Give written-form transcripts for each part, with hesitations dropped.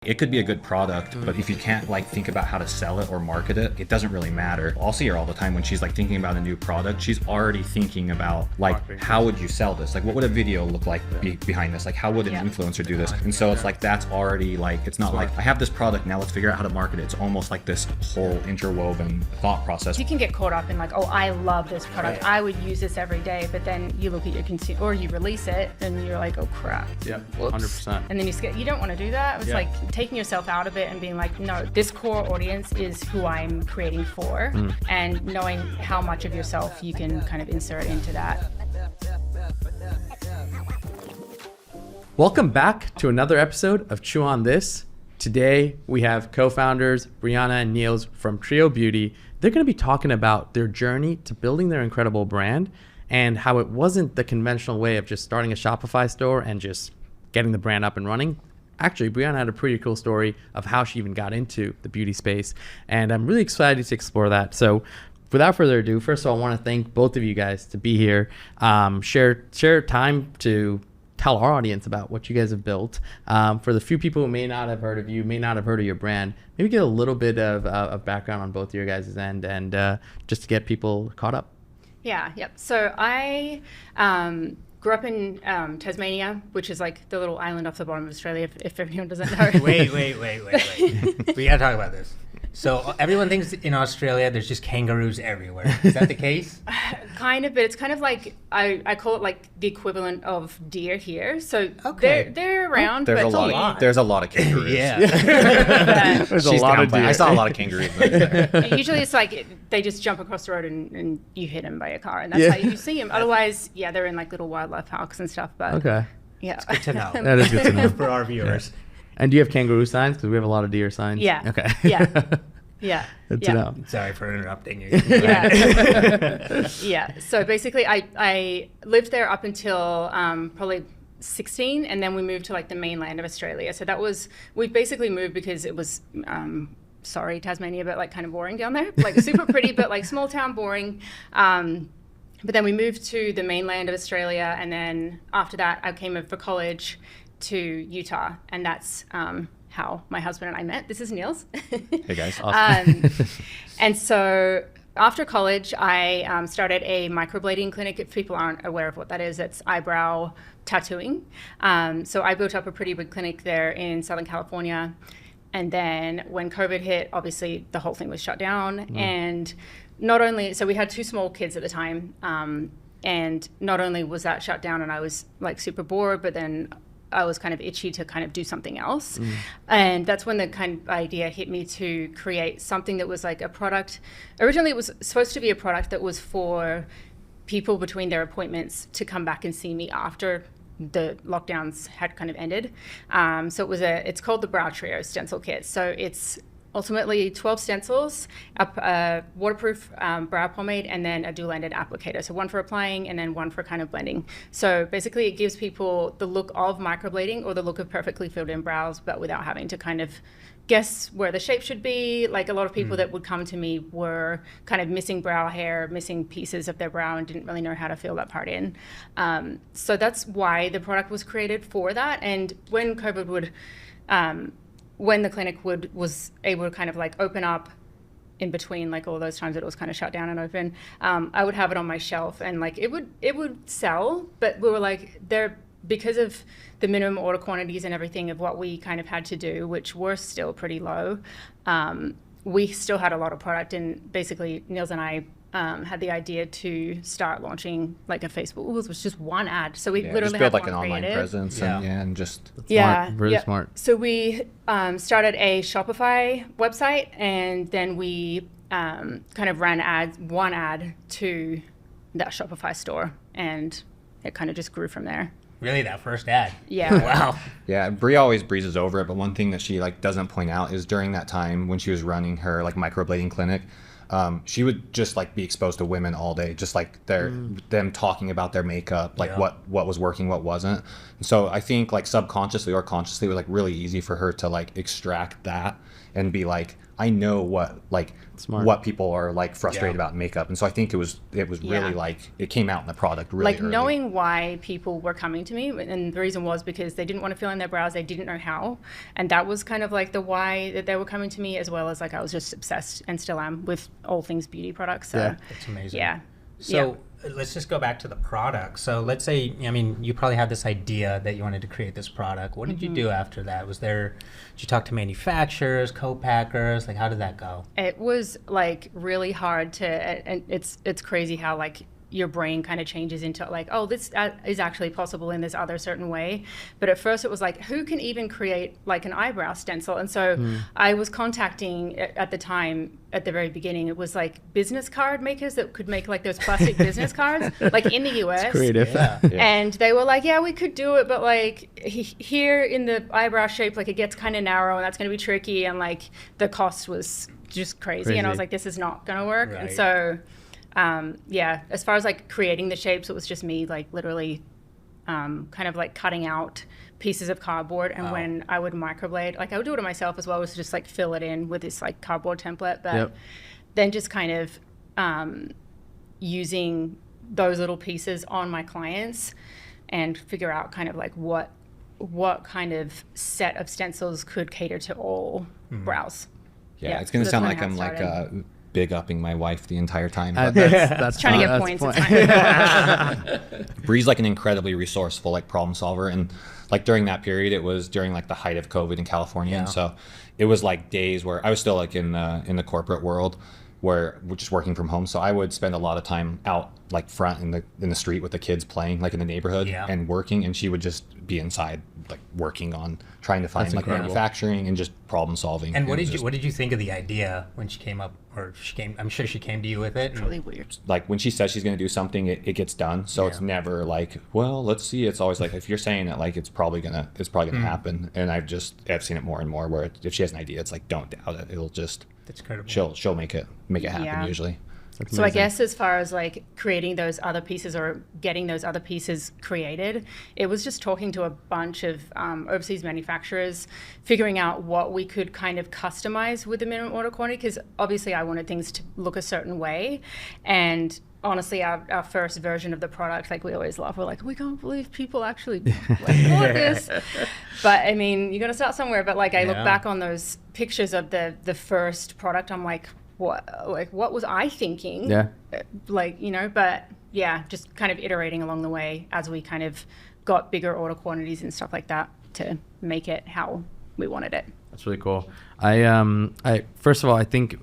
It could be a good product, but if you can't like think about how to sell it or market it, it doesn't really matter. I'll see her all the time when she's like thinking about a new product. She's already thinking about like, how would you sell this? Like, what would a video look like behind this? Like, how would an influencer do this? And so it's like, that's already like, it's not like, I have this product, now let's figure out how to market it. It's almost like this whole interwoven thought process. You can get caught up in like, oh, I love this product. I would use this every day. But then you look at your consumer, or you release it and you're like, oh crap. Yeah, whoops. 100%. And then you don't want to do that. It's like taking yourself out of it and being like, no, this core audience is who I'm creating for, and knowing how much of yourself you can kind of insert into that. Welcome back to another episode of Chew on This. Today we have co-founders Briana and Neils from Trio Beauty. They're going to be talking about their journey to building their incredible brand and how it wasn't the conventional way of just starting a Shopify store and just getting the brand up and running. Actually, Briana had a pretty cool story of how she even got into the beauty space, and I'm really excited to explore that. So without further ado, first of all, I want to thank both of you guys to be here, share time to tell our audience about what you guys have built. For the few people who may not have heard of you, may not have heard of your brand, maybe get a little bit of background on both of your guys' end, and just to get people caught up. So I grew up in Tasmania, which is like the little island off the bottom of Australia, if everyone doesn't know. Wait. We gotta talk about this. So everyone thinks in Australia there's just kangaroos everywhere. Is that the case? Kind of, but it's kind of like, I call it like the equivalent of deer here. So Okay. they're around, There's but there's a lot of kangaroos. Yeah. There's She's downplaying. I saw a lot of kangaroos. usually it's like they just jump across the road and you hit them by a car, and that's how you see them. Otherwise, they're in like little wildlife parks and stuff. But Okay. yeah, Good to know. That is good to know. For our viewers. And do you have kangaroo signs? Because we have a lot of deer signs. Yeah. Okay. Yeah. Good to know. Sorry for interrupting you. Yeah. So basically, I lived there up until probably 16, and then we moved to like the mainland of Australia. So we basically moved because it was sorry, Tasmania, but like kind of boring down there. Like super pretty, but like small town boring. But then we moved to the mainland of Australia, and then after that, I came over for college to Utah, and that's how my husband and I met. This is Neils. Hey guys. Awesome. And so after college, I started a microblading clinic. If people aren't aware of what that is, it's eyebrow tattooing. So I built up a pretty big clinic there in Southern California. And then when COVID hit, obviously the whole thing was shut down. And not only, so we had two small kids at the time. And not only was that shut down and I was like super bored, but then I was kind of itchy to kind of do something else. And that's when the kind of idea hit me to create something that was like a product. Originally, it was supposed to be a product that was for people between their appointments to come back and see me after the lockdowns had kind of ended. So it's called the Brow Trio Stencil Kit. So it's ultimately 12 stencils, a waterproof brow pomade, and then a dual-ended applicator. So one for applying and then one for kind of blending. So basically it gives people the look of microblading or the look of perfectly filled in brows, but without having to kind of guess where the shape should be. Like a lot of people that would come to me were kind of missing brow hair, missing pieces of their brow, and didn't really know how to fill that part in. So that's why the product was created for that. And when COVID would, when the clinic was able to kind of like open up in between like all those times that it was kind of shut down and open, I would have it on my shelf, and like it would sell, but we were like, because of the minimum order quantities and everything of what we kind of had to do, which were still pretty low, we still had a lot of product. And basically Niels and I had the idea to start launching like a Facebook. It was just one ad. So we literally just build had like one an online creative presence and just Smart, really smart. So we started a Shopify website, and then we kind of ran one ad to that Shopify store, and it kind of just grew from there. Really, that first ad? Yeah. Wow. Yeah, Brie always breezes over it, but one thing that she like doesn't point out is during that time when she was running her like microblading clinic, she would just like be exposed to women all day, just like them talking about their makeup, like what was working, what wasn't. So I think like subconsciously or consciously, it was like really easy for her to like extract that and be like, I know what people are like frustrated about in makeup. And so I think it was really like, it came out in the product really like early. knowing why people were coming to me, and the reason was because they didn't want to fill in their brows, they didn't know how, and that was kind of like the why that they were coming to me, as well as like I was just obsessed and still am with all things beauty products. So That's amazing. yeah. So let's just go back to the product. So let's say, I mean, you probably had this idea that you wanted to create this product. What did you do after that? Did you talk to manufacturers, co-packers? Like, how did that go? It was like really hard to, and it's crazy how like your brain kind of changes into like, oh, this is actually possible in this other certain way. But at first it was like, who can even create like an eyebrow stencil? And so I was contacting at the time, at the very beginning, it was like business card makers that could make like those plastic business cards, like in the US. It's creative. Yeah. And they were like, yeah, we could do it, but like here in the eyebrow shape, like it gets kind of narrow and that's going to be tricky. And like the cost was just crazy. And I was like, this is not going to work. Right. And so, as far as like creating the shapes, it was just me like literally kind of like cutting out pieces of cardboard. And when I would microblade, like I would do it myself as well, was just like fill it in with this like cardboard template. But then just kind of using those little pieces on my clients and figure out kind of like what kind of set of stencils could cater to all brows. Yeah, it's going to so sound that's like kinda I'm how it like started. big upping my wife the entire time. That's Trying to get that's points. point. Bree's like an incredibly resourceful like problem solver, and like during that period, it was during like the height of COVID in California, and so it was like days where I was still like in the corporate world, where we're just working from home. So I would spend a lot of time out like front in the street with the kids playing like in the neighborhood and working, and she would just be inside like working on trying to find like incredible. manufacturing and just problem solving. And what it was did you think of the idea when she came up, or I'm sure she came to you with it? Really weird. like when she says she's going to do something, it gets done. So it's never like, well, let's see. It's always like, if you're saying it, like it's probably gonna happen. And I've seen it more and more where if she has an idea, it's like, don't doubt it. It'll just, That's incredible. she'll make it happen Yeah. usually. That's So I amazing. guess as far as like creating those other pieces or getting those other pieces created, it was just talking to a bunch of overseas manufacturers, figuring out what we could kind of customize with the minimum order quantity, because obviously I wanted things to look a certain way. And honestly, our first version of the product, like we always laugh, we're like, we can't believe people actually like, bought this. But I mean, you got to start somewhere. But like I look back on those pictures of the first product, I'm like, what was I thinking? Yeah. But yeah, just kind of iterating along the way as we kind of got bigger order quantities and stuff like that to make it how we wanted it. That's really cool. I first of all, I think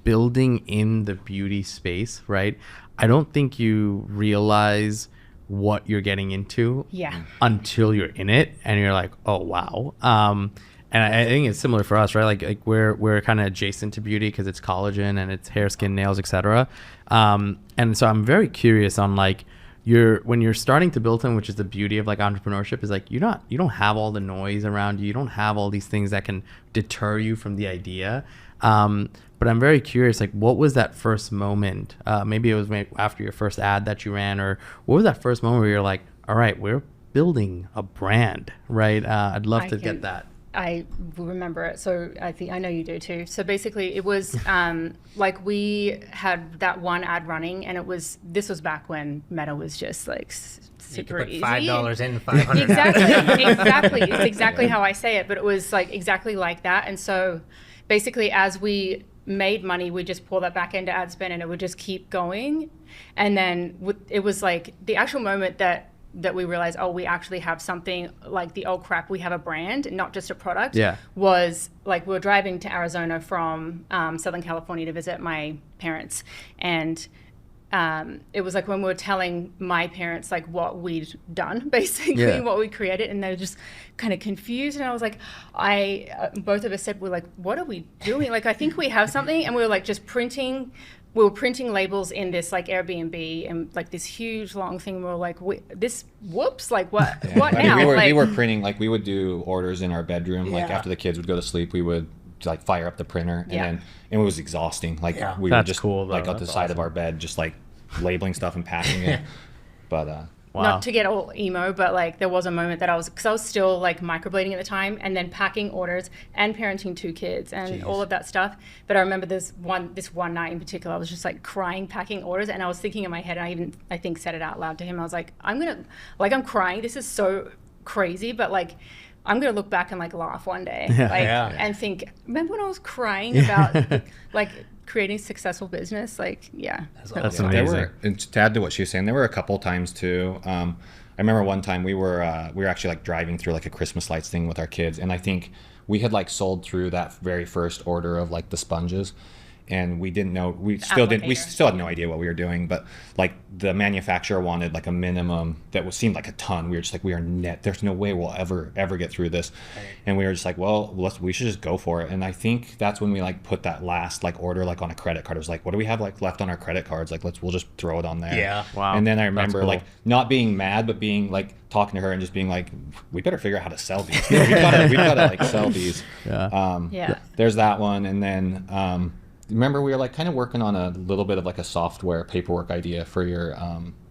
building in the beauty space, right? I don't think you realize what you're getting into until you're in it and you're like, oh wow. And I think it's similar for us, right? Like we're kind of adjacent to beauty because it's collagen and it's hair, skin, nails, etc. And so I'm very curious on like when you're starting to build something, which is the beauty of like entrepreneurship, is like you don't have all the noise around you. You don't have all these things that can deter you from the idea. But I'm very curious, like what was that first moment? Maybe it was after your first ad that you ran, or what was that first moment where you're like, all right, we're building a brand, right? I'd love to get that. I remember it, so I know you do too. So basically, it was like we had that one ad running, and this was back when Meta was just like super you could put easy. $5 in, $500 out. Exactly. It's exactly how I say it, but it was like exactly like that. And so basically, as we made money, we just pull that back into ad spend, and it would just keep going. And then it was like the actual moment that we realized, oh, we actually have something like the old crap, we have a brand, not just a product, was like we were driving to Arizona from Southern California to visit my parents. And it was like when we were telling my parents like what we'd done, basically, what we created, and they were just kind of confused. And I was like, both of us said, we're like, what are we doing? Like, I think we have something. And we were like just printing labels in this like Airbnb and like this huge long thing. We were like, what now? We were printing, like we would do orders in our bedroom. Like after the kids would go to sleep, we would like fire up the printer, and it was exhausting. Like we were just cool, though. like at the side of our bed, just like labeling stuff and packing it. But Wow. Not to get all emo, but like there was a moment that I was, because I was still like microblading at the time and then packing orders and parenting 2 kids and all of that stuff. But I remember this one night in particular, I was just like crying, packing orders, and I was thinking in my head, and I think said it out loud to him. I was like, I'm crying. This is so crazy, but like, I'm going to look back and like laugh one day and think, remember when I was crying about like creating successful business? Like, yeah. That's amazing. And to add to what she was saying, there were a couple times too. I remember one time we were actually like driving through like a Christmas lights thing with our kids, and I think we had like sold through that very first order of like the sponges, and we didn't know, we still had no idea what we were doing, but like the manufacturer wanted like a minimum that seemed like a ton. We were just like, there's no way we'll ever get through this. Right. And we were just like, well, we should just go for it. And I think that's when we like put that last like order like on a credit card. It was like, what do we have like left on our credit cards? Like, we'll just throw it on there. Yeah. Wow. And then I remember cool. like not being mad, but being like talking to her and just being like, we better figure out how to sell these. We've gotta like sell these. There's that one. And then, remember we were like kind of working on a little bit of like a software paperwork idea for your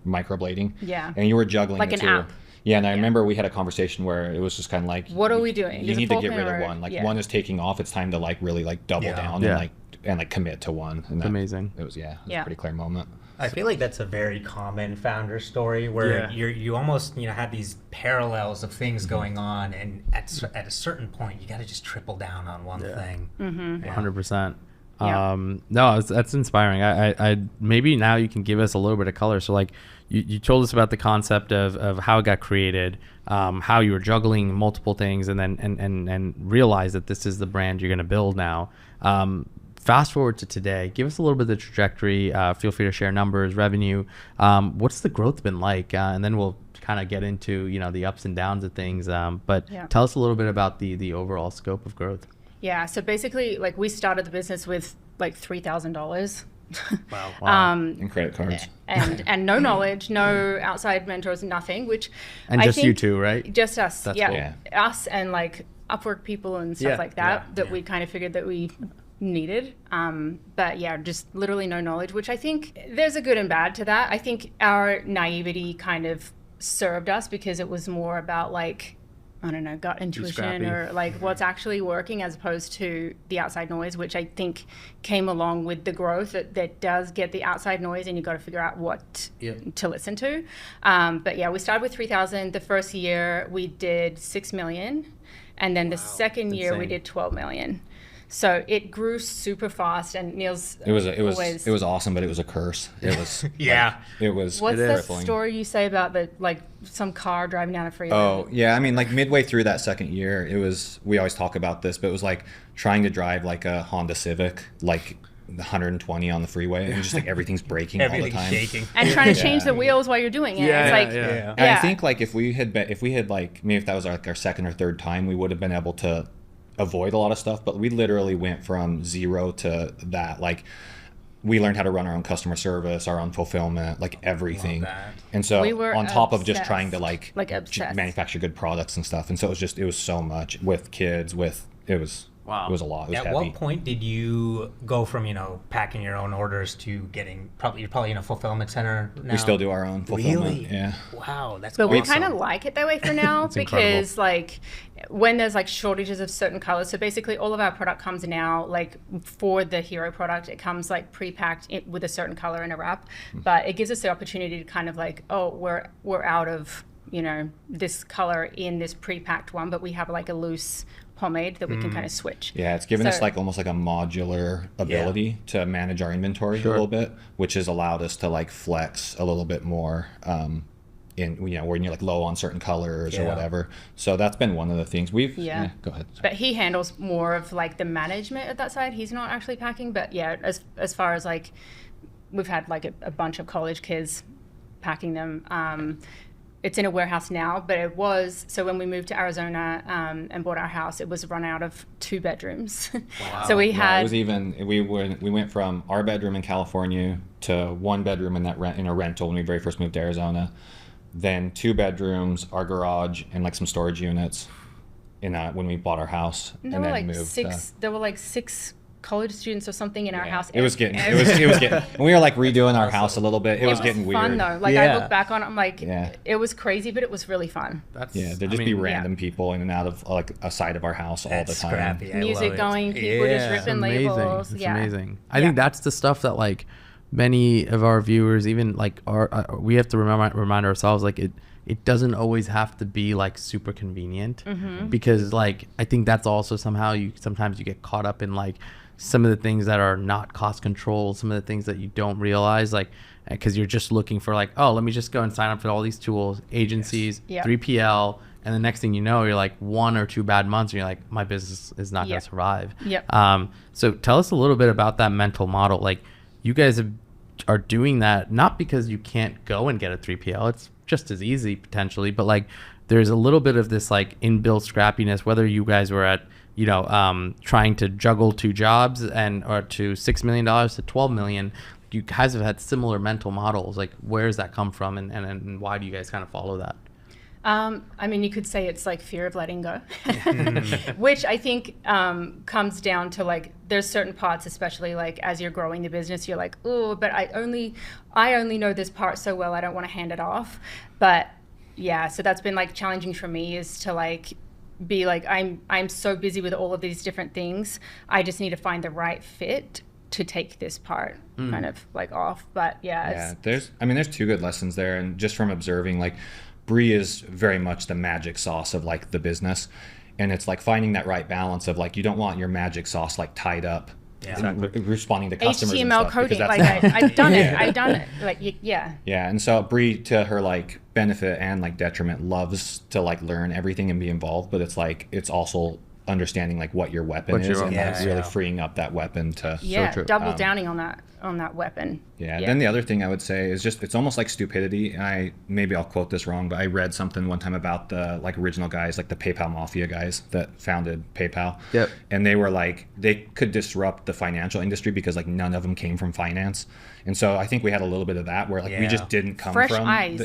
microblading. Yeah. And you were juggling like it an too. app. Yeah, and I remember we had a conversation where it was just kind of like, what are we doing? You need to get rid of one. Like one is taking off. It's time to like really like double down and like commit to one. And amazing. It was a pretty clear moment. I feel like that's a very common founder story where you almost have these parallels of things going on, and at a certain point you got to just triple down on one thing. 100%. Yeah. No, that's inspiring. I maybe now you can give us a little bit of color. So like you told us about the concept of how it got created, how you were juggling multiple things, and then and realize that this is the brand you're going to build now. Fast forward to today, give us a little bit of the trajectory. Feel free to share numbers, revenue. What's the growth been like? And then we'll kind of get into the ups and downs of things. But tell us a little bit about the overall scope of growth. Yeah, so basically, like, we started the business with like $3,000. Wow. And credit cards. And no knowledge, no outside mentors, nothing. Which and I just think you two, right? Just us. That's yeah. cool. Us and like Upwork people and stuff like that we kind of figured that we needed. But yeah, just literally no knowledge, which I think there's a good and bad to that. I think our naivety kind of served us because it was more about like, I don't know, gut intuition or like what's actually working as opposed to the outside noise, which I think came along with the growth that does get the outside noise, and you got to figure out what to listen to. But yeah, we started with 3,000. The first year we did 6 million, and then the second year we did 12 million. So it grew super fast, and Neils. It was awesome, but it was a curse. It was it was. What's that story you say about some car driving down a freeway? Oh yeah, I mean like midway through that second year, we always talk about this, but it was like trying to drive like a Honda Civic like 120 on the freeway, and just like everything's breaking all the time, shaking, and trying to change the wheels while you're doing it. And I think like if we had like maybe if that was like our second or third time, we would have been able to avoid a lot of stuff, but we literally went from zero to that. Like we learned how to run our own customer service, our own fulfillment, like everything. And so we were on top of just trying to like obsessed. manufacture good products and stuff. And so it was so much with kids, it was a lot. It was At heavy. what point did you go from packing your own orders to getting you're probably in a fulfillment center now? We still do our own fulfillment. Really? Yeah. Wow, that's but awesome. we kind of like it that way for now because like when there's like shortages of certain colors, so basically all of our product comes now like for the hero product, it comes like pre-packed with a certain color in a wrap, but it gives us the opportunity to kind of like, oh, we're out of this color in this pre-packed one, but we have like a loose pomade that we can kind of switch. Yeah, it's given us like almost like a modular ability to manage our inventory a little bit, which has allowed us to like flex a little bit more in when you're like low on certain colors or whatever. So that's been one of the things we've go ahead. Sorry. But he handles more of like the management of that side. He's not actually packing, but yeah, as far as like we've had like a bunch of college kids packing them. It's in a warehouse now, but it was, so when we moved to Arizona and bought our house, it was run out of 2 bedrooms. Wow. So we had... it was even, we went from our bedroom in California to 1 bedroom in a rental when we very first moved to Arizona, then 2 bedrooms, our garage, and like some storage units when we bought our house. And there were like 6 college students or something in our house. It was getting, when we were like redoing our house a little bit, it was getting fun weird. though. Like I look back on it, I'm like, Yeah. it was crazy, but it was really fun. There'd just be random people in and out of like a side of our house all the time. Scrappy. I Music love going, it. people just ripping labels. It's Yeah. amazing. I think that's the stuff that like many of our viewers, even like we have to remind ourselves, like it doesn't always have to be like super convenient, because like I think that's also sometimes you get caught up in like some of the things that are not cost controlled, some of the things that you don't realize, like because you're just looking for like, oh, let me just go and sign up for all these tools, agencies, 3PL, and the next thing you know, you're like 1 or 2 bad months and you're like, my business is not going to survive. So tell us a little bit about that mental model. Like you guys are doing that not because you can't go and get a 3PL, it's just as easy potentially, but like there's a little bit of this like inbuilt scrappiness, whether you guys were at trying to juggle 2 jobs or to $6 million to 12 million. You guys have had similar mental models. Like where does that come from, and why do you guys kind of follow that? I mean, you could say it's like fear of letting go, which I think comes down to like there's certain parts, especially like as you're growing the business, you're like, oh, but I only know this part so well, I don't want to hand it off. But yeah, so that's been like challenging for me, is to like be like, I'm so busy with all of these different things, I just need to find the right fit to take this part kind of like off. But there's 2 good lessons there, and just from observing, like Brie is very much the magic sauce of like the business, and it's like finding that right balance of like, you don't want your magic sauce like tied up responding to customers HTML and stuff, coding, like I've done it like and so Brie, to her like benefit and like detriment, loves to like learn everything and be involved, but it's like it's also understanding like what your weapon is and like really freeing up that weapon to double downing on that weapon. Then the other thing I would say is just, it's almost like stupidity, and maybe I'll quote this wrong, but I read something one time about the like original guys, like the PayPal mafia guys that founded PayPal. And they were like, they could disrupt the financial industry because like none of them came from finance. And so I think we had a little bit of that where like we just didn't come fresh from eyes.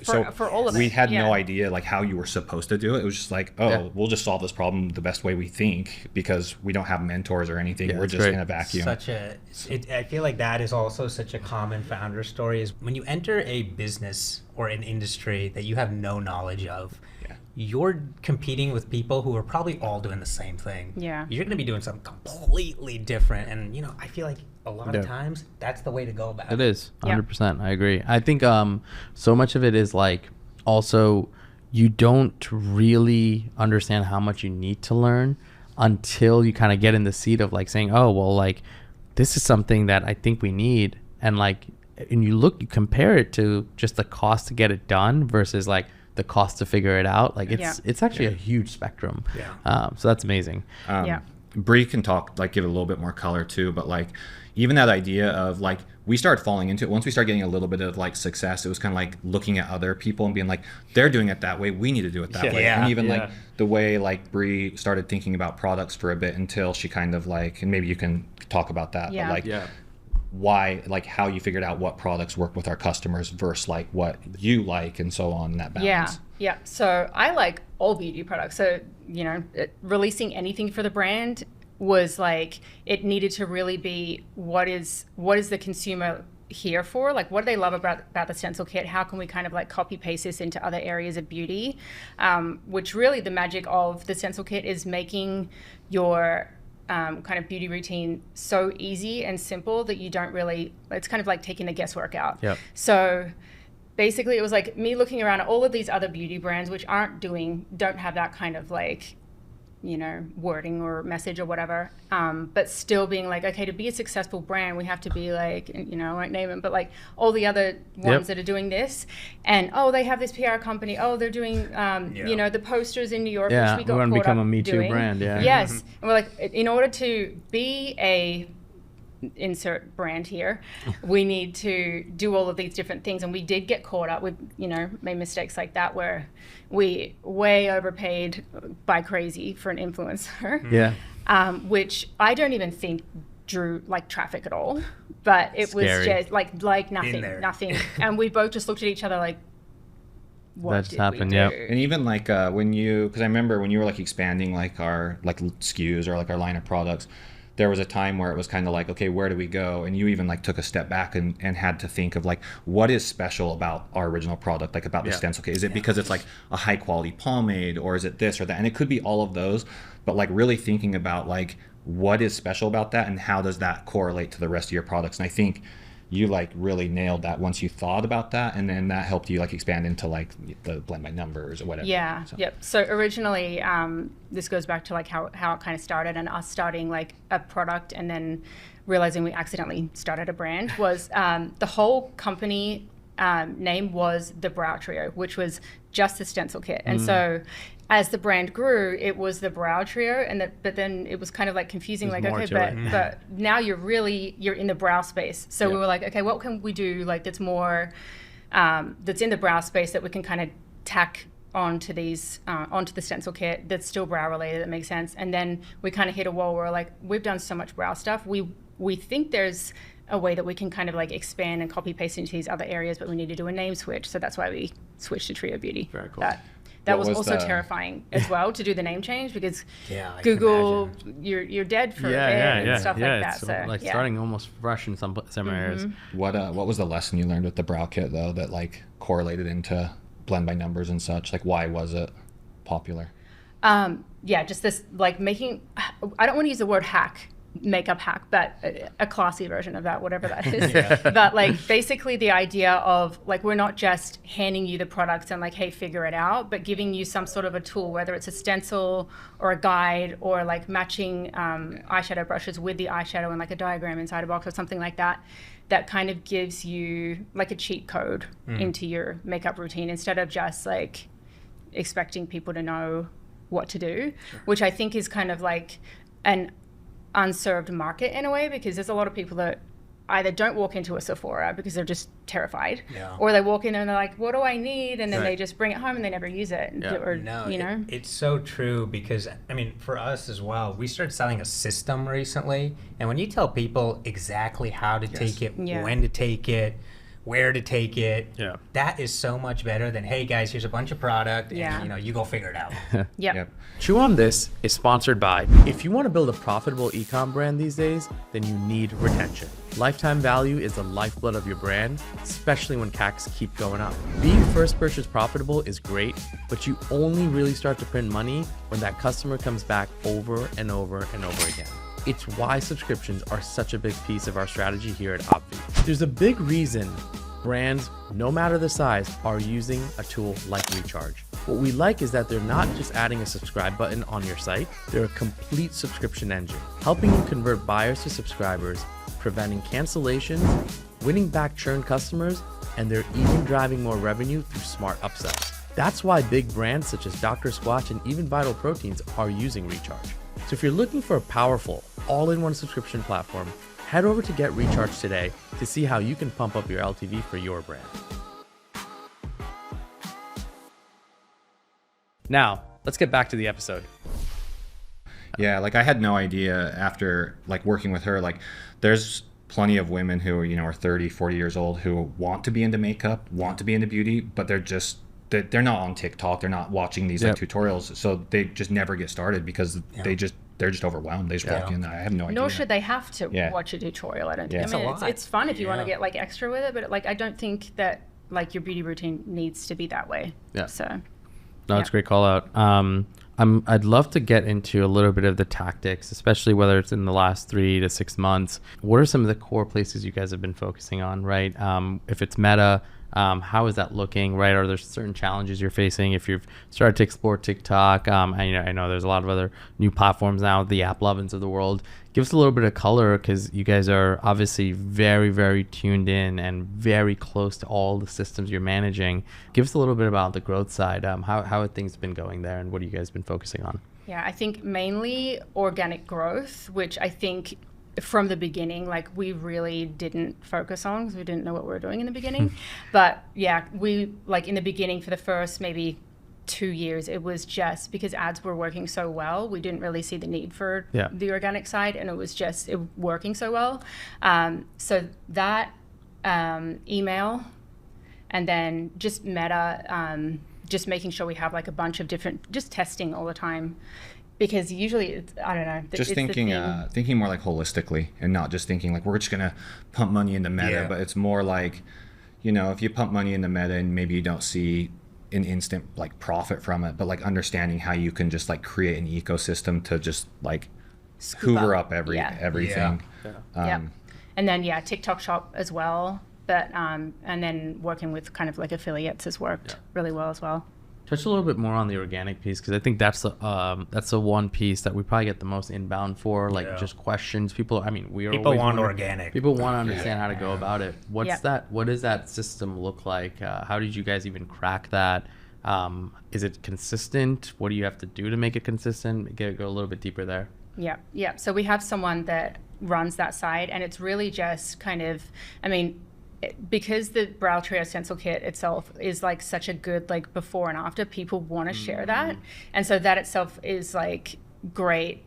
So for all of we it. had no idea like how you were supposed to do it. It was just like, we'll just solve this problem the best way we think, because we don't have mentors or anything. We're just in a vacuum. I feel like that is also such a common founder story, is when you enter a business or an industry that you have no knowledge of, you're competing with people who are probably all doing the same thing. You're going to be doing something completely different. And, I feel like a lot of times that's the way to go about it. It is 100%. I agree. I think so much of it is like, also, you don't really understand how much you need to learn until you kind of get in the seat of like saying, oh, well, like this is something that I think we need. And like, and you compare it to just the cost to get it done versus like the cost to figure it out. Like it's actually a huge spectrum. So that's amazing. Brie can talk, like give it a little bit more color too, but like even that idea of like, we started falling into it once we started getting a little bit of like success. It was kind of like looking at other people and being like, they're doing it that way, we need to do it that way. And even like the way like Brie started thinking about products for a bit, until she kind of like, and maybe you can talk about that, but like why, like how you figured out what products work with our customers versus like what you like, and so on, that balance. So I like all beauty products. So, releasing anything for the brand was like, it needed to really be what is the consumer here for? Like, what do they love about the stencil kit? How can we kind of like copy paste this into other areas of beauty? Which really the magic of the stencil kit is making your kind of beauty routine so easy and simple that you don't really, it's kind of like taking the guesswork out. So basically it was like me looking around at all of these other beauty brands which don't have that kind of like, wording or message or whatever, but still being like, okay, to be a successful brand, we have to be like, I won't name them, but like all the other ones that are doing this, and they have this PR company, they're doing, the posters in New York, which we got want to caught become up a Me Too doing. brand, Yes, and we're like, in order to be a insert brand here, we need to do all of these different things, and we did get caught up with, made mistakes like that where we way overpaid by crazy for an influencer, which I don't even think drew like traffic at all, but it was just like nothing, and we both just looked at each other like, what that just did happened. we do? And even like because I remember when you were like expanding like our like SKUs or like our line of products, there was a time where it was kind of like, okay, where do we go? And you even like took a step back and had to think of like, what is special about our original product, like about the stencil kit? Is it because it's like a high quality pomade, or is it this or that? And it could be all of those, but like really thinking about like, what is special about that and how does that correlate to the rest of your products? And I think you like really nailed that once you thought about that, and then that helped you like expand into like the blend by numbers or whatever. Yeah. So. Yep. So originally, this goes back to like how it kind of started, and us starting like a product and then realizing we accidentally started a brand was the whole company name was the Brow Trio, which was just the stencil kit. And so as the brand grew, it was the Brow Trio, but then it was kind of like confusing, like, okay, but now you're in the brow space. So we were like, okay, what can we do like that's more, that's in the brow space that we can kind of tack onto these, onto the stencil kit that's still brow related, that makes sense. And then we kind of hit a wall where like, we've done so much brow stuff. We think there's a way that we can kind of like expand and copy paste into these other areas, but we need to do a name switch. So that's why we switched to Trio Beauty. Very cool. That was also terrifying as well to do the name change, because I Google, you're dead for it and stuff like that. It's so like starting almost fresh in some areas. What was the lesson you learned with the brow kit though that like correlated into blend by numbers and such? Like why was it popular? Just this like making, I don't want to use the word makeup hack, but a classy version of that, whatever that is. But like basically the idea of like, we're not just handing you the products and like, hey, figure it out, but giving you some sort of a tool, whether it's a stencil or a guide or like matching eyeshadow brushes with the eyeshadow and like a diagram inside a box or something like that, that kind of gives you like a cheat code into your makeup routine, instead of just like expecting people to know what to do, which I think is kind of like an unserved market in a way, because there's a lot of people that either don't walk into a Sephora because they're just terrified, or they walk in and they're like, what do I need? And then they just bring it home and they never use it. It's so true, because I mean, for us as well, we started selling a system recently, and when you tell people exactly how to take it, when to take it, where to take it, that is so much better than, hey guys, here's a bunch of product and you go figure it out. Chew on This is sponsored by, if you want to build a profitable e-com brand these days, then you need retention. Lifetime value is the lifeblood of your brand, especially when CACs keep going up. Being first purchase profitable is great, but you only really start to print money when that customer comes back over and over and over again. It's why subscriptions are such a big piece of our strategy here at Obvi. There's a big reason brands, no matter the size, are using a tool like Recharge. What we like is that they're not just adding a subscribe button on your site, they're a complete subscription engine, helping you convert buyers to subscribers, preventing cancellations, winning back churn customers, and they're even driving more revenue through smart upsells. That's why big brands such as Dr. Squatch and even Vital Proteins are using Recharge. So if you're looking for a powerful, all-in-one subscription platform, head over to Get Recharged today to see how you can pump up your LTV for your brand. Now, let's get back to the episode. Yeah, like I had no idea after like working with her, like there's plenty of women who are 30, 40 years old who want to be into makeup, want to be into beauty, but they're not on TikTok, they're not watching these like tutorials, so they just never get started because they're just overwhelmed. They just walk in. I have no idea. Nor should they have to watch a tutorial. I don't think. I mean, it's fun if you want to get like extra with it, but like I don't think that like your beauty routine needs to be that way. So it's a great call out. I'd love to get into a little bit of the tactics, especially whether it's in the last 3 to 6 months. What are some of the core places you guys have been focusing on, right? If it's Meta, how is that looking, right? Are there certain challenges you're facing if you've started to explore TikTok? I know there's a lot of other new platforms now, the App Lovins of the world. Give us a little bit of color, because you guys are obviously very, very tuned in and very close to all the systems you're managing. Give us a little bit about the growth side. How have things been going there, and what have you guys been focusing on? Yeah, I think mainly organic growth, which I think from the beginning, like we really didn't focus on because we didn't know what we were doing in the beginning. But yeah, we like in the beginning for the first maybe 2 years, it was just because ads were working so well, we didn't really see the need for the organic side, and it was just working so well. So that email, and then just Meta, just making sure we have like a bunch of different, just testing all the time. because usually it's, I don't know. Just it's the thinking thing. thinking more like holistically, and not just thinking like we're just gonna pump money into meta, Yeah. but it's more like, you know, if you pump money into meta and maybe you don't see an instant like profit from it, but like understanding how you can just like create an ecosystem to just like Scoop hoover up. up Yeah. everything. Yep. And then TikTok shop as well. But and then working with kind of like affiliates has worked really well as well. Touch a little bit more on the organic piece, because I think that's the one piece that we probably get the most inbound for, like just questions. People, I mean, People want organic. People want to understand how to go about it. What's Yep. that? What does that system look like? How did you guys even crack that? Is it consistent? What do you have to do to make it consistent? Go a little bit deeper there. Yeah. So we have someone that runs that site, and it's really just kind of, I mean, because the Brow Trio stencil kit itself is like such a good like before and after, people want to share that, and so that itself is like great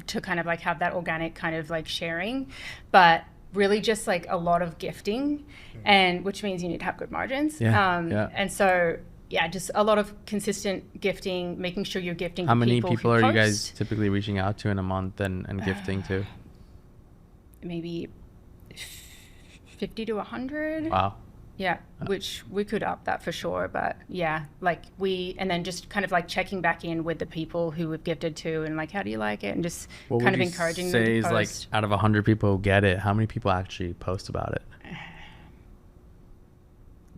to kind of like have that organic kind of like sharing, but really just like a lot of gifting, and which means you need to have good margins. And so just a lot of consistent gifting, making sure you're gifting. How many people are you guys post. typically reaching out to in a month and gifting to? Maybe 50 to 100. Wow. Yeah, which we could up that for sure, but and then just kind of like checking back in with the people who we've gifted to, and like, how do you like it, and just What kind of would you encouraging them say to is like, post. out of 100 people who get it, how many people actually post about it?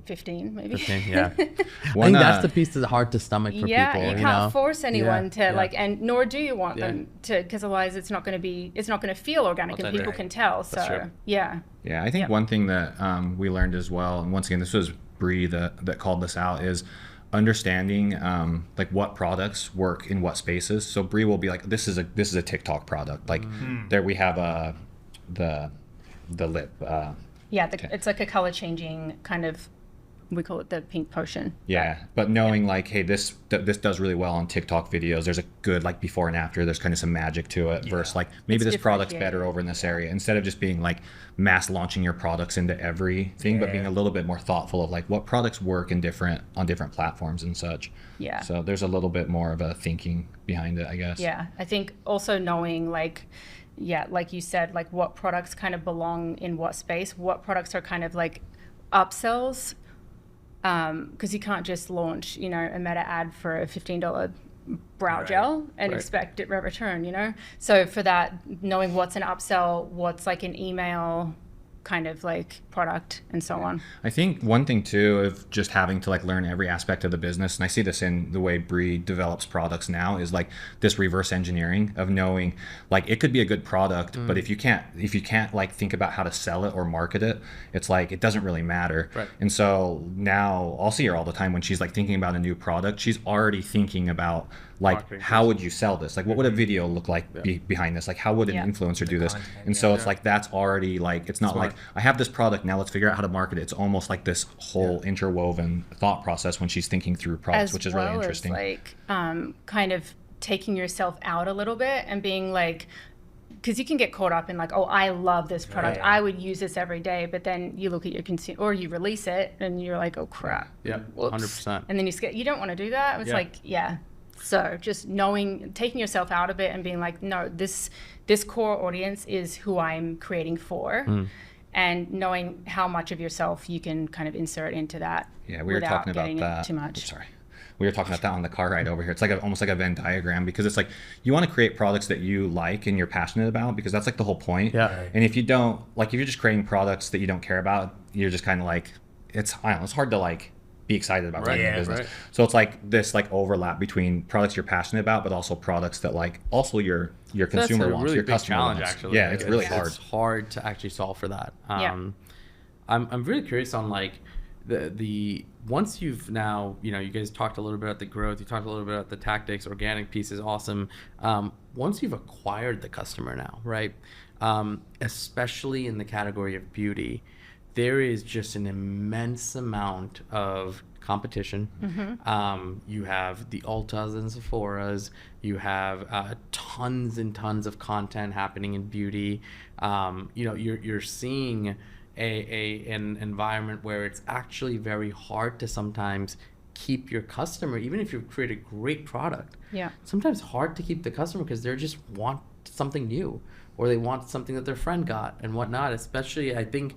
15 maybe. 15, yeah. I One, think that's the piece that's hard to stomach for people. You can't force anyone to Yeah. like, and nor do you want them to, because otherwise it's not going to feel organic, and people can tell. So true. yeah. Yeah, I think one thing that we learned as well, and once again, this was Bree that called this out, is understanding like what products work in what spaces. So Bree will be like, this is a TikTok product. Like there we have the lip. It's like a color changing kind of. We call it the pink potion. Yeah, but knowing like, hey, this does really well on TikTok videos. There's a good like before and after. There's kind of some magic to it. Versus like maybe It's this product's differentiated. better over in this area. Instead of just being like mass launching your products into everything, but being a little bit more thoughtful of like what products work on different platforms and such. Yeah. So there's a little bit more of a thinking behind it, I guess. Yeah, I think also knowing like you said, like what products kind of belong in what space, what products are kind of like upsells. Because you can't just launch, a meta ad for a $15 brow gel and expect it return, So for that, knowing what's an upsell, what's like an email kind of like product, and so on. I think one thing too of just having to like learn every aspect of the business, and I see this in the way Bree develops products now, is like this reverse engineering of knowing like it could be a good product, but if you can't like think about how to sell it or market it, it's like it doesn't really matter. And so now I'll see her all the time when she's like thinking about a new product, she's already thinking about like Marketing. how would you sell this, like what would a video look like behind this, like how would an influencer do this, content, and so it's like that's already like, it's not like I have this product, now let's figure out how to market it. It's almost like this whole interwoven thought process when she's thinking through products, which is really interesting. As like kind of taking yourself out a little bit and being like, because you can get caught up in like, oh, I love this product, I would use this every day, but then you look at your consumer, or you release it and you're like, oh crap, Yeah, whoops. 100%. And then you don't want to do that. It's like, so just taking yourself out of it and being like, no, this core audience is who I'm creating for, and knowing how much of yourself you can kind of insert into that. Yeah, we were without talking about getting it that. too much. Sorry. We were talking about that on the car ride over here. It's like almost like a Venn diagram, because it's like you want to create products that you like and you're passionate about, because that's like the whole point. Yeah. And if you don't, like if you're just creating products that you don't care about, you're just kind of like, it's hard to like be excited about running a business. So it's like this like overlap between products you're passionate about, but also products that like also your consumer wants, your customer challenge, wants. actually. Yeah, it's really hard. It's hard to actually solve for that. Yeah. I'm really curious on like the once you've now, you guys talked a little bit about the growth, you talked a little bit about the tactics, organic piece is awesome. Once you've acquired the customer now, right? Especially in the category of beauty, there is just an immense amount of competition. You have the Ultas and Sephoras. You have tons and tons of content happening in beauty. You're seeing an environment where it's actually very hard to sometimes keep your customer, even if you create a great product. Yeah. Sometimes hard to keep the customer because they just want something new, or they want something that their friend got and whatnot. Especially, I think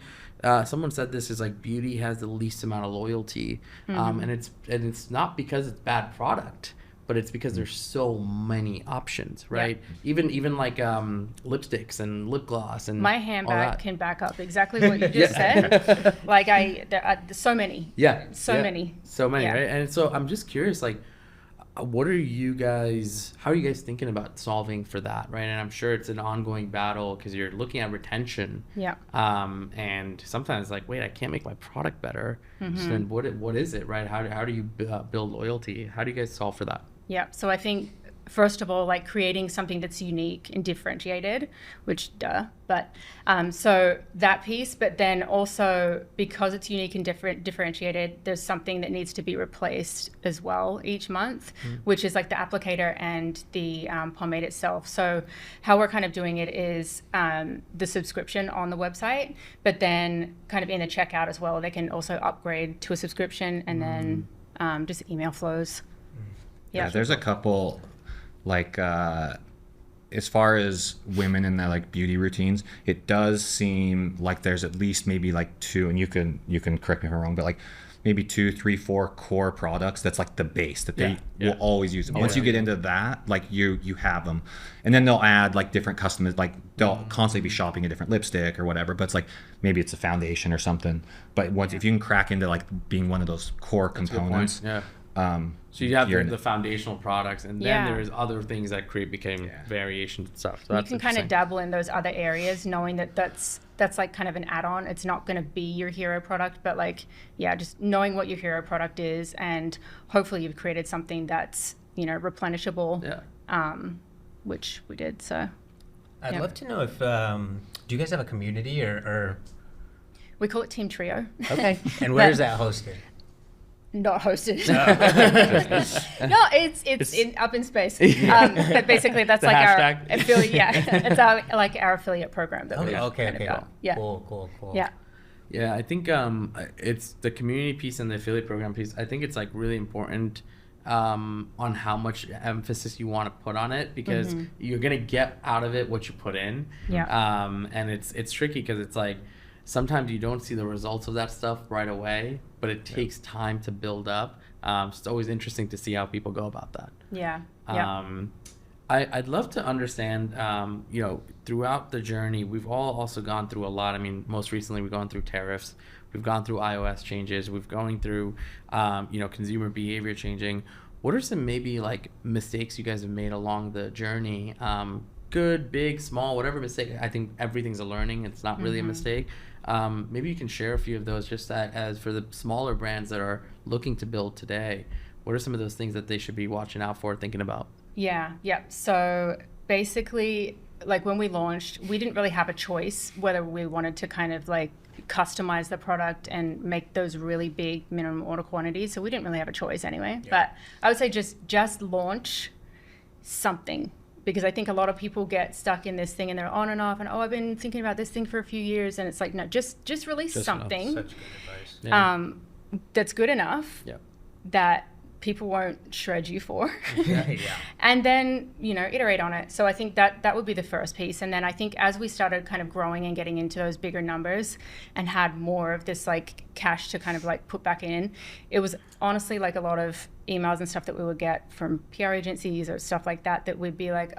someone said this is like beauty has the least amount of loyalty, and it's not because it's bad product, but it's because there's so many options, right? Yeah. Even like lipsticks and lip gloss and my all handbag that. can back up exactly what you just said. Like there are so many. Yeah. So many. So many, Yeah. right? And so I'm just curious, like, how are you guys thinking about solving for that, right? And I'm sure it's an ongoing battle because you're looking at retention. Yeah. And sometimes like, wait, I can't make my product better. So then what is it, right? How do you build loyalty? How do you guys solve for that? Yeah. So I think, first of all, like creating something that's unique and differentiated, which but so that piece, but then also because it's unique and differentiated, there's something that needs to be replaced as well each month, which is like the applicator and the pomade itself. So how we're kind of doing it is the subscription on the website, but then kind of in the checkout as well, they can also upgrade to a subscription, and then just email flows. Yeah, there's a couple, like as far as women and their like beauty routines, it does seem like there's at least maybe like two, and you can correct me if I'm wrong, but like maybe 2, 3, 4 core products that's like the base that they will always use. Once you get into that, like you have them, and then they'll add like different customers, like they'll constantly be shopping a different lipstick or whatever, but it's like maybe it's a foundation or something. But once if you can crack into like being one of those core components, so you have the foundational products, and then Yeah. there's other things that became variations and stuff. So You that's can kind of interesting. dabble in those other areas, knowing that that's like kind of an add-on. It's not going to be your hero product, but like, yeah, just knowing what your hero product is, and hopefully you've created something that's, replenishable, which we did. So I'd love to know if, do you guys have a community or? we call it Team Trio. Okay. And where is that hosted? Not hosted. No, it's up in space. But basically, that's The like hashtag? our affiliate. Yeah, it's our affiliate program that we Okay. got. Yeah. Cool. Yeah. Yeah, I think it's the community piece and the affiliate program piece. I think it's like really important on how much emphasis you want to put on it, because you're gonna get out of it what you put in. Yeah. And it's tricky because it's like sometimes you don't see the results of that stuff right away, but it takes time to build up. So it's always interesting to see how people go about that. Yeah. I'd love to understand, throughout the journey, we've all also gone through a lot. I mean, most recently we've gone through tariffs, we've gone through iOS changes, we've going through, consumer behavior changing. What are some maybe like mistakes you guys have made along the journey? Good, big, small, whatever mistake. I think everything's a learning. It's not really a mistake. Maybe you can share a few of those, just that as for the smaller brands that are looking to build today. What are some of those things that they should be watching out for, thinking about? Yeah. So basically, like when we launched, we didn't really have a choice whether we wanted to kind of like customize the product and make those really big minimum order quantities. So we didn't really have a choice anyway. But I would say just launch something, because I think a lot of people get stuck in this thing and they're on and off and, I've been thinking about this thing for a few years, and it's like, no, just release something Such good advice. that's good enough that people won't shred you for. And then, iterate on it. So I think that would be the first piece. And then I think as we started kind of growing and getting into those bigger numbers and had more of this like cash to kind of like put back in, it was honestly like a lot of emails and stuff that we would get from PR agencies or stuff like that would be like,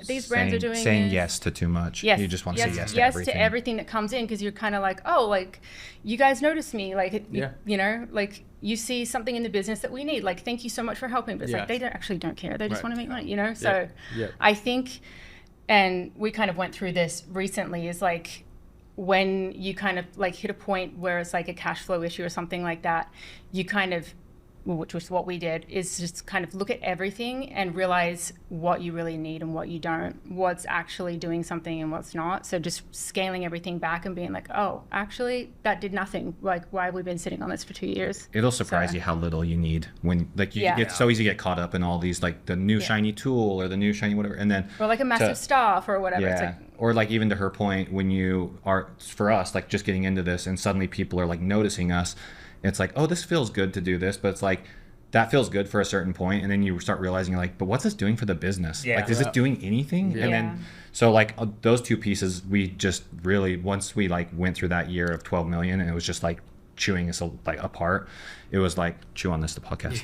these brands are doing saying this. yes to too much. Yes. You just want to say yes to yes everything. to everything that comes in, because you're kind of like, you guys notice me, like, like you see something in the business that we need, like, thank you so much for helping, but it's like they don't care, they just want to make money, so I think, and we kind of went through this recently, is like when you kind of like hit a point where it's like a cash flow issue or something like that, you kind of, which was what we did, is just kind of look at everything and realize what you really need and what you don't, what's actually doing something and what's not. So just scaling everything back and being like, actually that did nothing. Like, why have we been sitting on this for 2 years? It'll surprise you how little you need when like you get so easy to get caught up in all these like the new shiny tool or the new shiny whatever, and then or like a massive staff or whatever. It's like, or like even to her point, when you are, for us, like just getting into this and suddenly people are like noticing us, it's like, this feels good to do this, but it's like that feels good for a certain point, and then you start realizing like, but what's this doing for the business? Yeah. Like, is it doing anything? And then so like those two pieces, we just really, once we like went through that year of 12 million, and it was just like chewing us like apart, it was like, chew on this, the podcast.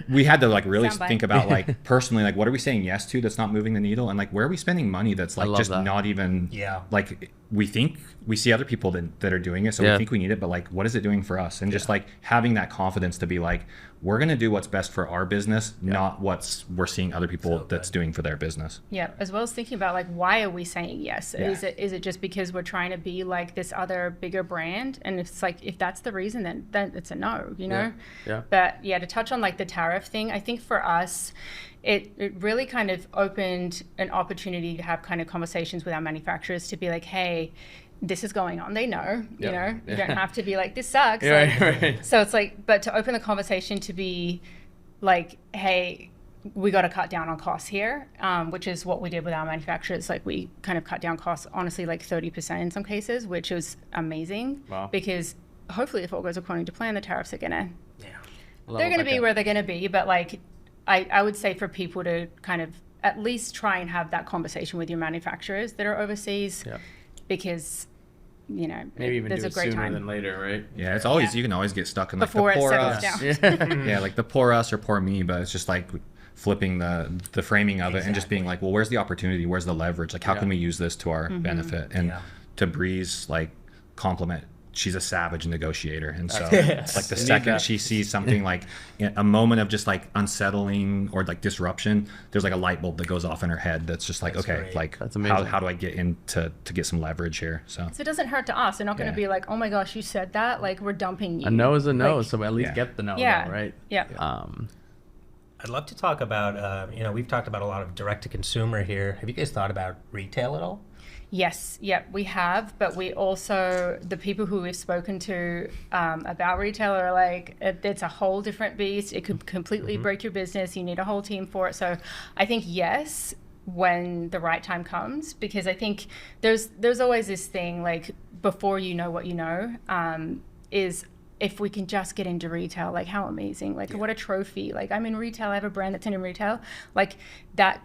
We had to like really think about like personally, like what are we saying yes to that's not moving the needle, and like where are we spending money that's like just not even like we think we see other people that are doing it, so we think we need it, but like what is it doing for us? And just like having that confidence to be like, we're going to do what's best for our business, not what's we're seeing other people that's doing for their business. Yeah, as well as thinking about like, why are we saying yes? Is it just because we're trying to be like this other bigger brand? And it's like, if that's the reason, then it's a no, you know? But yeah, to touch on like the tariff thing, I think for us, it really kind of opened an opportunity to have kind of conversations with our manufacturers to be like, hey, this is going on. They know, you know, you don't have to be like, this sucks. So it's like, but to open the conversation to be like, hey, we got to cut down on costs here, which is what we did with our manufacturers. Like we kind of cut down costs, honestly, like 30% in some cases, which was amazing. Because hopefully if all goes according to plan, the tariffs are they're going to be where they're going to be. But like, I would say for people to kind of at least try and have that conversation with your manufacturers that are overseas, because you know, maybe even there's do a it great sooner time than later, right? Yeah, it's always you can always get stuck in like before the poor it us. settles down. Yeah, like the poor us or poor me, but it's just like flipping the framing of it and just being like, well, where's the opportunity? Where's the leverage? Like, how can we use this to our benefit? And to Bree's like compliment, she's a savage negotiator, and so it's like the second she sees something like a moment of just like unsettling or like disruption, there's like a light bulb that goes off in her head that's just like, okay, great. Like how do I get in to get some leverage here? So it doesn't hurt to us. They're not going to be like, oh my gosh, you said that, like we're dumping you. A no is a no, like, so at least get the no, though, right? I'd love to talk about, you know, we've talked about a lot of direct to consumer here. Have you guys thought about retail at all? Yes, we have, but we also, the people who we've spoken to about retail are like, it's a whole different beast. It could completely break your business. You need a whole team for it. So I think yes, when the right time comes, because I think there's always this thing like before you know what you know, is if we can just get into retail, like how amazing, like what a trophy. Like I'm in retail, I have a brand that's in retail, like that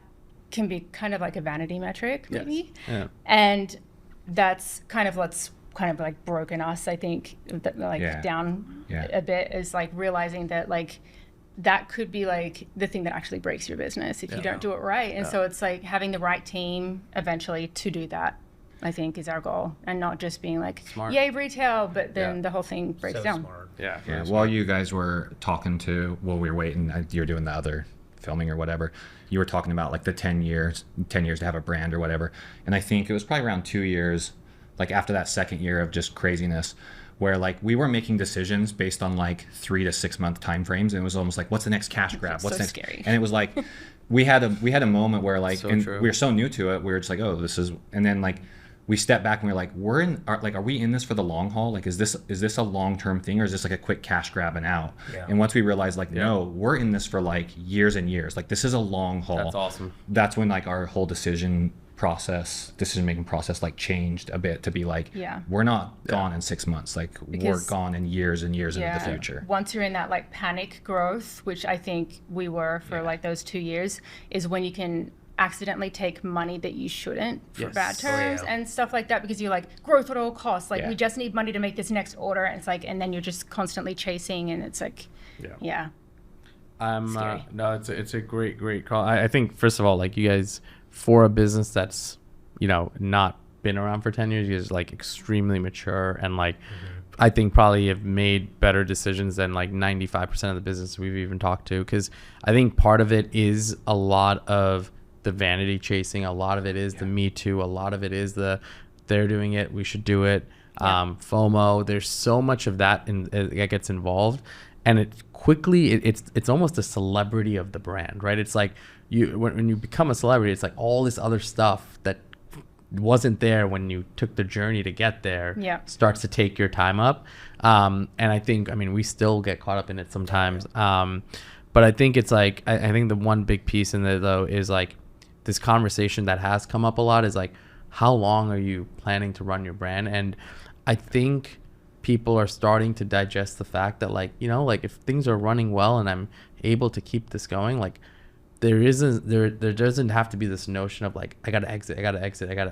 can be kind of like a vanity metric maybe. And that's kind of like broken us, I think, like down a bit, is like realizing that like that could be like the thing that actually breaks your business if you don't do it right. And so it's like having the right team eventually to do that, I think, is our goal, and not just being like, yay, retail, but then the whole thing breaks down. Smart. Yeah. While you guys were talking we were waiting, you were doing the other filming or whatever, you were talking about like the 10 years to have a brand or whatever. And I think it was probably around 2 years, like after that second year of just craziness, where like we were making decisions based on like 3 to 6 month time frames. And it was almost like, what's the next cash grab? What's next? Scary. And it was like, we had a moment where like, we were so new to it. We were just like, oh, this is, and then like, we stepped back and we were like, are we in this for the long haul? Like, is this a long-term thing, or is this like a quick cash grab and out? And once we realized like, no, we're in this for like years and years. Like this is a long haul. That's awesome. That's when like our whole decision-making process like changed a bit to be like, we're not gone in 6 months. Like we're gone in years and years into the future. Once you're in that like panic growth, which I think we were for like those 2 years, is when you can accidentally take money that you shouldn't for bad terms and stuff like that, because you're like, growth at all costs, like we just need money to make this next order, and it's like, and then you're just constantly chasing, and it's like no, it's a great call. I think first of all, like you guys, for a business that's, you know, not been around for 10 years, you guys like extremely mature, and like I think probably have made better decisions than like 95% of the business we've even talked to, because I think part of it is a lot of the vanity chasing, a lot of it is the Me Too, a lot of it is the they're doing it, we should do it, FOMO. There's so much of that that gets involved, and it's almost a celebrity of the brand, right? It's like when you become a celebrity, it's like all this other stuff that wasn't there when you took the journey to get there starts to take your time up, and I think, I mean, we still get caught up in it sometimes, but I think it's like I think the one big piece in there though is like this conversation that has come up a lot is like, how long are you planning to run your brand? And I think people are starting to digest the fact that, like, you know, like if things are running well and I'm able to keep this going, like there doesn't have to be this notion of like, I gotta exit,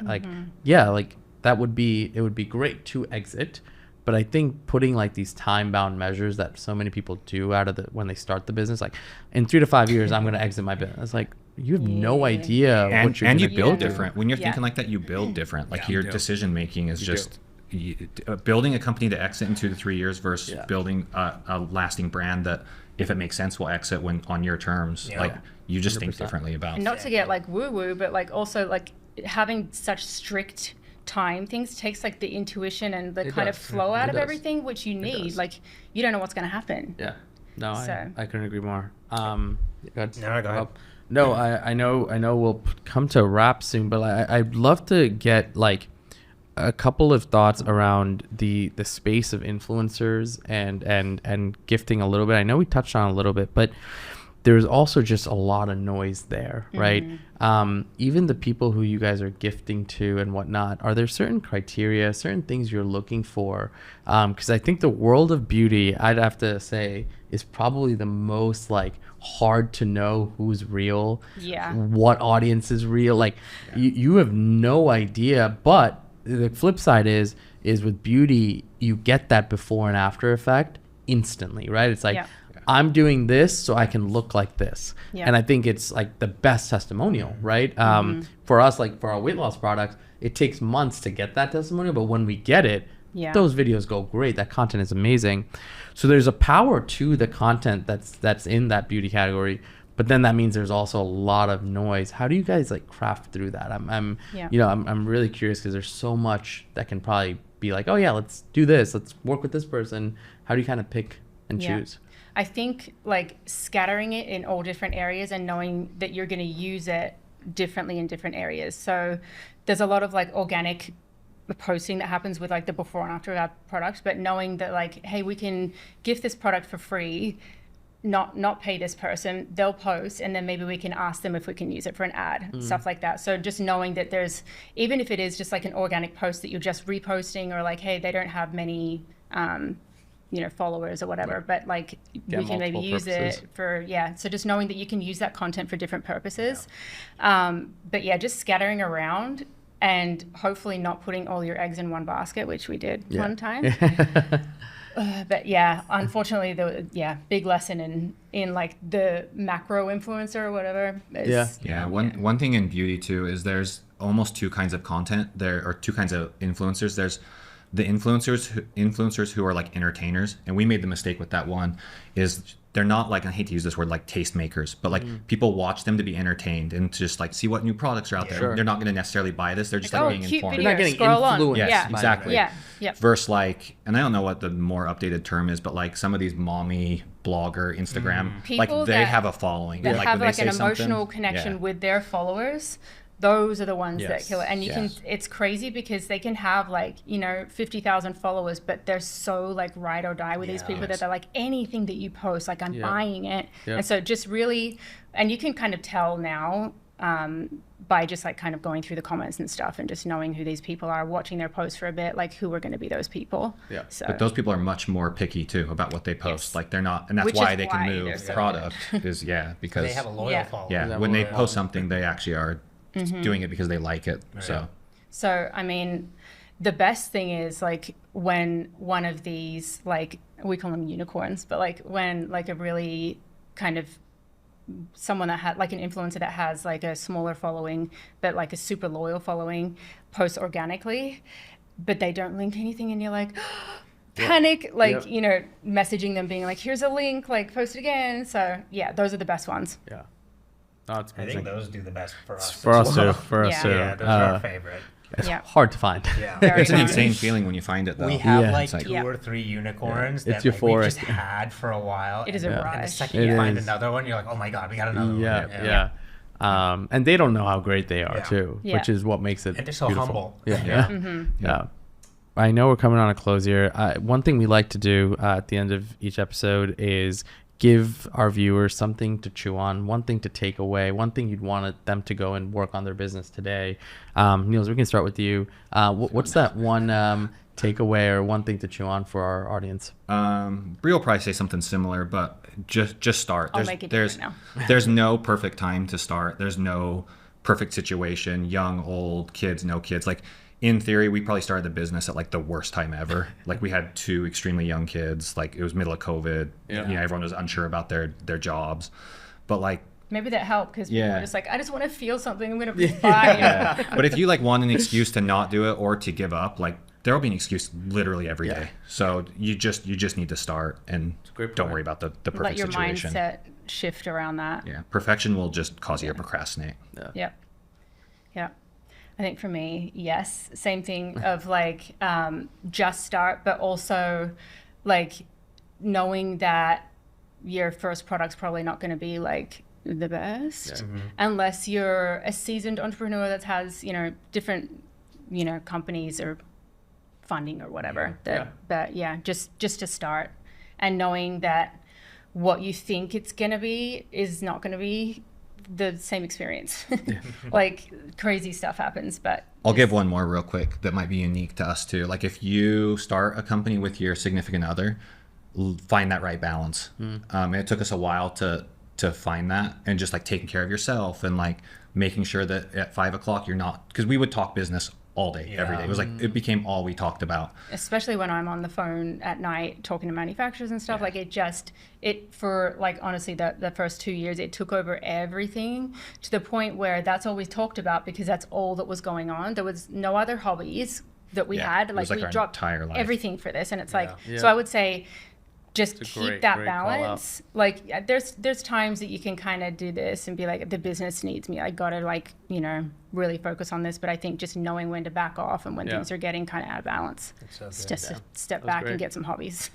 like, yeah, like it would be great to exit. But I think putting like these time-bound measures that so many people do when they start the business, like in 3 to 5 years, I'm going to exit my business. Like you have no idea what you're and you gonna build do. different. When you're thinking like that, you build different. Like your decision making is just building a company to exit in 2 to 3 years versus building a lasting brand that, if it makes sense, will exit when on your terms. Like you just 100%. Think differently about. And not to get like woo-woo, but like also like having such strict time things takes like the intuition and the kind of flow out of everything, which you need. Like you don't know what's going to happen. No, I couldn't agree more. Go ahead. No, go ahead. No, I know we'll come to a wrap soon, but I'd love to get like a couple of thoughts around the space of influencers and gifting a little bit. I know we touched on it a little bit, but there's also just a lot of noise there, right? Even the people who you guys are gifting to and whatnot, are there certain criteria, certain things you're looking for? Because I think the world of beauty, I'd have to say, is probably the most like hard to know who's real, what audience is real. Like you have no idea. But the flip side is with beauty, you get that before and after effect instantly, right? It's like, I'm doing this so I can look like this. And I think it's like the best testimonial, right? For us, like for our weight loss products, it takes months to get that testimonial, but when we get it, those videos go great. That content is amazing. So there's a power to the content that's in that beauty category, but then that means there's also a lot of noise. How do you guys like craft through that? I'm really curious because there's so much that can probably be like, oh yeah, let's do this. Let's work with this person. How do you kind of pick and choose? I think like scattering it in all different areas and knowing that you're going to use it differently in different areas. So there's a lot of like organic posting that happens with like the before and after of our products, but knowing that like, hey, we can gift this product for free, not pay this person, they'll post, and then maybe we can ask them if we can use it for an ad, stuff like that. So just knowing that there's, even if it is just like an organic post that you're just reposting, or like, hey, they don't have many followers or whatever, but like we can maybe use it for, so just knowing that you can use that content for different purposes. But just scattering around and hopefully not putting all your eggs in one basket, which we did one time. But unfortunately big lesson in like the macro influencer or whatever is, one thing in beauty too is there's almost two kinds of content. There are two kinds of influencers. There's the influencers who are like entertainers, and we made the mistake with that one, is they're not like, I hate to use this word, like tastemakers, but like people watch them to be entertained and to just like see what new products are out there. They're not going to necessarily buy this. They're just like being informed. They're not getting influenced. Yes, exactly. Yep. Versus like, and I don't know what the more updated term is, but like some of these mommy blogger Instagram, like they have a following. That like have when like they an say emotional something, connection with their followers. Those are the ones that kill it. And you can, it's crazy because they can have like, 50,000 followers, but they're so like ride or die with these people that they're like, anything that you post, like I'm buying it. And so just really, and you can kind of tell now by just like kind of going through the comments and stuff and just knowing who these people are, watching their posts for a bit, like who are going to be those people. So, but those people are much more picky too about what they post. Like they're not, and that's why they can move product is because they have a loyal following. When they post something, they actually are doing it because they like it. So I mean, the best thing is like when one of these, like we call them unicorns, but like when like a really kind of someone that had like an influencer that has like a smaller following but like a super loyal following posts organically, but they don't link anything, and you're like panic, like messaging them being like, here's a link, like post it again. So those are the best ones. Oh, it's I think those do the best for us. For us too. Yeah, those are our favorite. It's hard to find. It's an insane feeling when you find it though. We have like 2 or 3 unicorns that like, we just had for a while. It is a rush. And the second you find another one, you're like, oh my God, we got another one. And they don't know how great they are too, which is what makes it and they're so beautiful. humble. I know we're coming on a close here. One thing we like to do at the end of each episode is give our viewers something to chew on, one thing to take away, one thing you'd want them to go and work on their business today. Neils, we can start with you. What's that one takeaway or one thing to chew on for our audience? Brie will probably say something similar, but just start. I'll make it different now. There's no perfect time to start. There's no perfect situation. Young, old, kids, no kids. Like in theory, we probably started the business at like the worst time ever. Like we had 2 extremely young kids. Like it was middle of COVID. Yeah. You know, everyone was unsure about their jobs. But like Maybe that helped because people Yeah. were just like, I just want to feel something. I'm going to be fine. But if you like want an excuse to not do it or to give up, like there'll be an excuse literally every day. So you just need to start and great don't point. worry about the perfect Let your situation. mindset shift around that. Yeah, perfection will just cause you to procrastinate. Yep. Yeah. I think for me, yes, same thing of like just start, but also like knowing that your first product's probably not going to be like the best unless you're a seasoned entrepreneur that has, you know, different, you know, companies or funding or whatever. But yeah, just to start and knowing that what you think it's going to be is not going to be the same experience. Like crazy stuff happens, but I'll give one more real quick that might be unique to us too. Like if you start a company with your significant other, find that right balance. It took us a while to find that, and just like taking care of yourself and like making sure that at 5 o'clock you're not, because we would talk business all day, every day. It was like, it became all we talked about. especially when I'm on the phone at night talking to manufacturers and stuff, like it for like honestly the first 2 years it took over everything to the point where that's all we talked about because that's all that was going on. There was no other hobbies that we had. it was Like like we our dropped entire life. everything for this, and it's like Yeah. so I would say just It's a keep great that call out. balance. Like there's times that you can kind of do this and be like, the business needs me, I gotta like, you know, really focus on this. But I think just knowing when to back off and when things are getting kind of out of balance, so it's good. just to step was back great. and get some hobbies.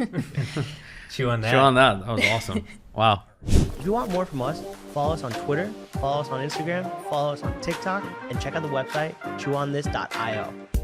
Chew on that. Chew on that. That was awesome. Wow. If you want more from us, follow us on Twitter, follow us on Instagram, follow us on TikTok, and check out the website chewonthis.io.